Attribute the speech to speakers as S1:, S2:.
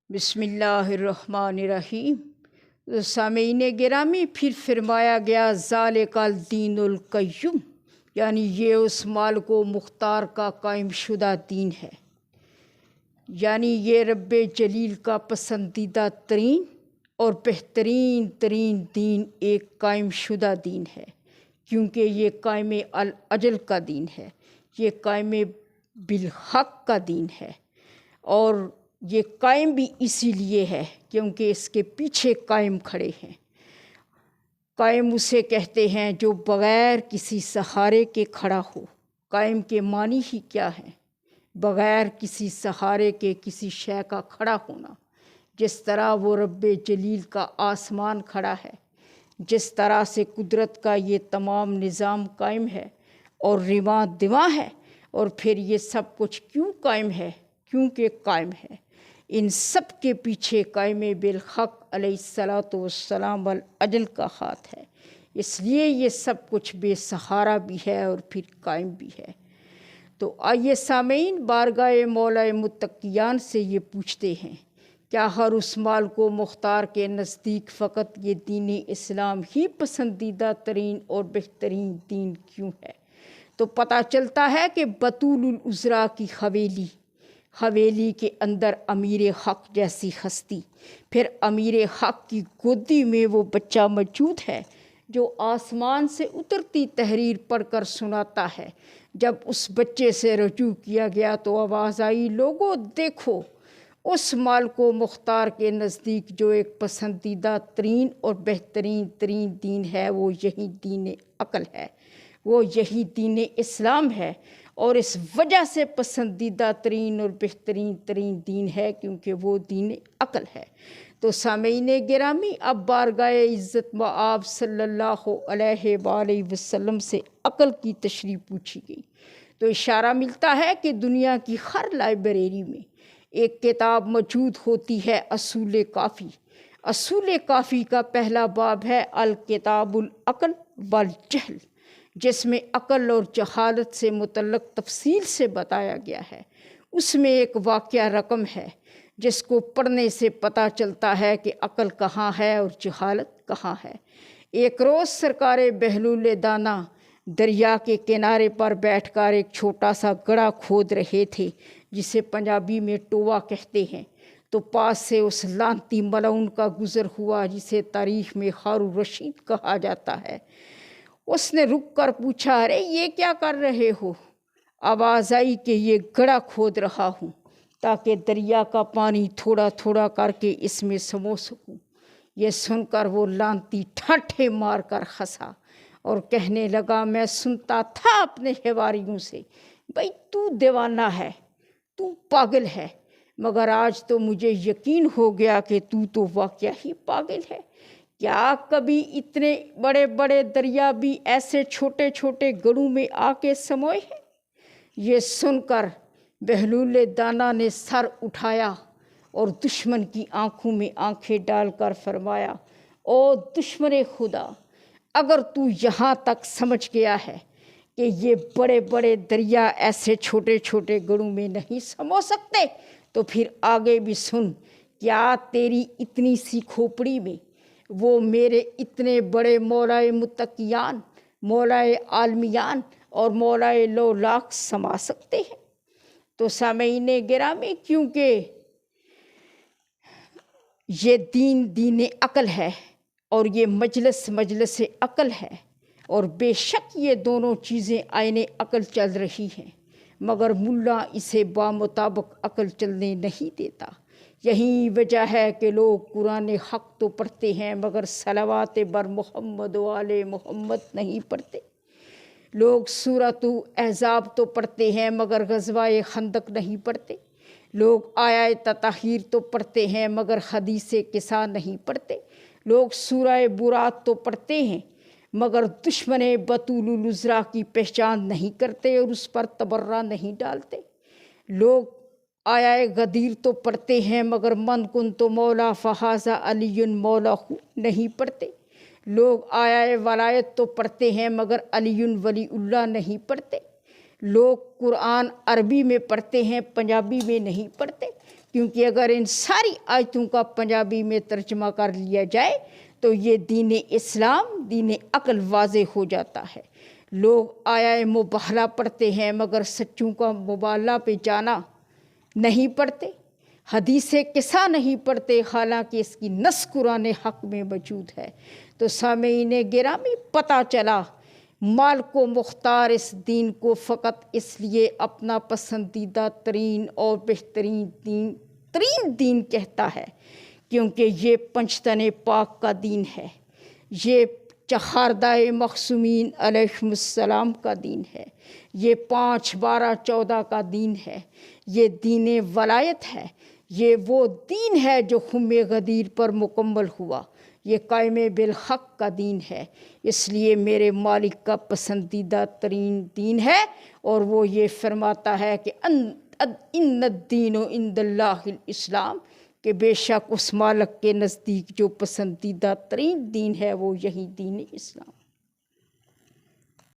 S1: بسم اللہ الرحمن الرحیم۔ سامعین گرامی، پھر فرمایا گیا ذالک الدین القیم، یعنی یہ اس مالک و مختار کا قائم شدہ دین ہے، یعنی یہ رب جلیل کا پسندیدہ ترین اور بہترین ترین دین ایک قائم شدہ دین ہے، کیونکہ یہ قائم الاجل کا دین ہے، یہ قائم بالحق کا دین ہے، اور یہ قائم بھی اسی لیے ہے کیونکہ اس کے پیچھے قائم کھڑے ہیں۔ قائم اسے کہتے ہیں جو بغیر کسی سہارے کے کھڑا ہو۔ قائم کے معنی ہی کیا ہے؟ بغیر کسی سہارے کے کسی شے کا کھڑا ہونا۔ جس طرح وہ رب جلیل کا آسمان کھڑا ہے، جس طرح سے قدرت کا یہ تمام نظام قائم ہے اور رواں دواں ہے، اور پھر یہ سب کچھ کیوں قائم ہے؟ کیونکہ قائم ہے۔ ان سب کے پیچھے قائم بالحق علیہ الصلاۃ والسلام والاجل کا ہاتھ ہے، اس لیے یہ سب کچھ بے سہارا بھی ہے اور پھر قائم بھی ہے۔ تو آئیے سامعین، بارگاہ مولا متقیان سے یہ پوچھتے ہیں، کیا ہر اس مالک و مختار کے نزدیک فقط یہ دین اسلام ہی پسندیدہ ترین اور بہترین دین کیوں ہے؟ تو پتہ چلتا ہے کہ بطول العذرا کی حویلی کے اندر امیر حق جیسی ہستی، پھر امیر حق کی گودی میں وہ بچہ موجود ہے جو آسمان سے اترتی تحریر پڑھ کر سناتا ہے۔ جب اس بچے سے رجوع کیا گیا تو آواز آئی، لوگو دیکھو، اس مالک و مختار کے نزدیک جو ایک پسندیدہ ترین اور بہترین ترین دین ہے، وہ یہی دین عقل ہے، وہ یہی دین اسلام ہے، اور اس وجہ سے پسندیدہ ترین اور بہترین ترین دین ہے کیونکہ وہ دین عقل ہے۔ تو سامعین گرامی، اب بارگاہ عزت مآب صلی اللہ علیہ وآلہ وسلم سے عقل کی تشریح پوچھی گئی تو اشارہ ملتا ہے کہ دنیا کی ہر لائبریری میں ایک کتاب موجود ہوتی ہے، اصول کافی۔ اصول کافی کا پہلا باب ہے الکتاب العقل والجہل، جس میں عقل اور جہالت سے متعلق تفصیل سے بتایا گیا ہے۔ اس میں ایک واقعہ رقم ہے جس کو پڑھنے سے پتہ چلتا ہے کہ عقل کہاں ہے اور جہالت کہاں ہے۔ ایک روز سرکار بہلول دانا دریا کے کنارے پر بیٹھ کر ایک چھوٹا سا گڑھا کھود رہے تھے، جسے پنجابی میں ٹووا کہتے ہیں، تو پاس سے اس لانتی ملعون کا گزر ہوا جسے تاریخ میں ہارون الرشید کہا جاتا ہے۔ اس نے رک کر پوچھا، ارے یہ کیا کر رہے ہو؟ آواز آئی کہ یہ گڑھا کھود رہا ہوں تاکہ دریا کا پانی تھوڑا تھوڑا کر کے اس میں سمو سکوں۔ یہ سن کر وہ لانتی ٹھاٹھے مار کر ہنسا اور کہنے لگا، میں سنتا تھا اپنے حواریوں سے، بھئی تو دیوانہ ہے، تو پاگل ہے، مگر آج تو مجھے یقین ہو گیا کہ تو واقعہ ہی پاگل ہے۔ کیا کبھی اتنے بڑے بڑے دریا بھی ایسے چھوٹے چھوٹے گڑھوں میں آ کے سموئے ہیں؟ یہ سن کر بہلول دانا نے سر اٹھایا اور دشمن کی آنکھوں میں آنکھیں ڈال کر فرمایا، او دشمن خدا، اگر تو یہاں تک سمجھ گیا ہے کہ یہ بڑے بڑے دریا ایسے چھوٹے چھوٹے گڑھوں میں نہیں سمو سکتے، تو پھر آگے بھی سن۔ کیا تیری اتنی سی کھوپڑی میں وہ میرے اتنے بڑے مولائے متقیان، مولائے عالمیان اور مولائے لولاک سما سکتے ہیں؟ تو سامعین گرامی، کیونکہ یہ دین عقل ہے اور یہ مجلس عقل ہے، اور بے شک یہ دونوں چیزیں آئین عقل چل رہی ہیں، مگر ملا اسے بامطابق عقل چلنے نہیں دیتا۔ یہی وجہ ہے کہ لوگ قرآن حق تو پڑھتے ہیں مگر صلوات بر محمد و آل محمد نہیں پڑھتے۔ لوگ سورۃ احزاب تو پڑھتے ہیں مگر غزوہ خندق نہیں پڑھتے۔ لوگ آیت تطہیر تو پڑھتے ہیں مگر حدیث کسا نہیں پڑھتے۔ لوگ سورہ برات تو پڑھتے ہیں مگر دشمن بطول العذرا کی پہچان نہیں کرتے اور اس پر تبرہ نہیں ڈالتے۔ لوگ آیہ غدیر تو پڑھتے ہیں مگر من کنت مولا فہذا علی مولا نہیں پڑھتے۔ لوگ آیہ ولایت تو پڑھتے ہیں مگر علی ولی اللہ نہیں پڑھتے۔ لوگ قرآن عربی میں پڑھتے ہیں، پنجابی میں نہیں پڑھتے۔ کیونکہ اگر ان ساری آیتوں کا پنجابی میں ترجمہ کر لیا جائے تو یہ دین اسلام دین عقل واضح ہو جاتا ہے۔ لوگ آیا مبالغہ پڑھتے ہیں مگر سچوں کا مبالغہ پہ جانا نہیں پڑھتے، حدیث قصہ نہیں پڑھتے، حالانکہ اس کی نص قرآن حق میں موجود ہے۔ تو سامعین گرامی، پتہ چلا مالک و مختار اس دین کو فقط اس لیے اپنا پسندیدہ ترین اور بہترین دین کہتا ہے کیونکہ یہ پنجتن پاک کا دین ہے، یہ چہاردہ معصومین علیہم السلام کا دین ہے، یہ 5، 12، 14 کا دین ہے، یہ دین ولایت ہے، یہ وہ دین ہے جو خم غدیر پر مکمل ہوا، یہ قائم بالحق کا دین ہے۔ اس لیے میرے مالک کا پسندیدہ ترین دین ہے، اور وہ یہ فرماتا ہے کہ ان الدین عند اللہ الاسلام، کہ بے شک اس مالک کے نزدیک جو پسندیدہ ترین دین ہے وہ یہی دین اسلام۔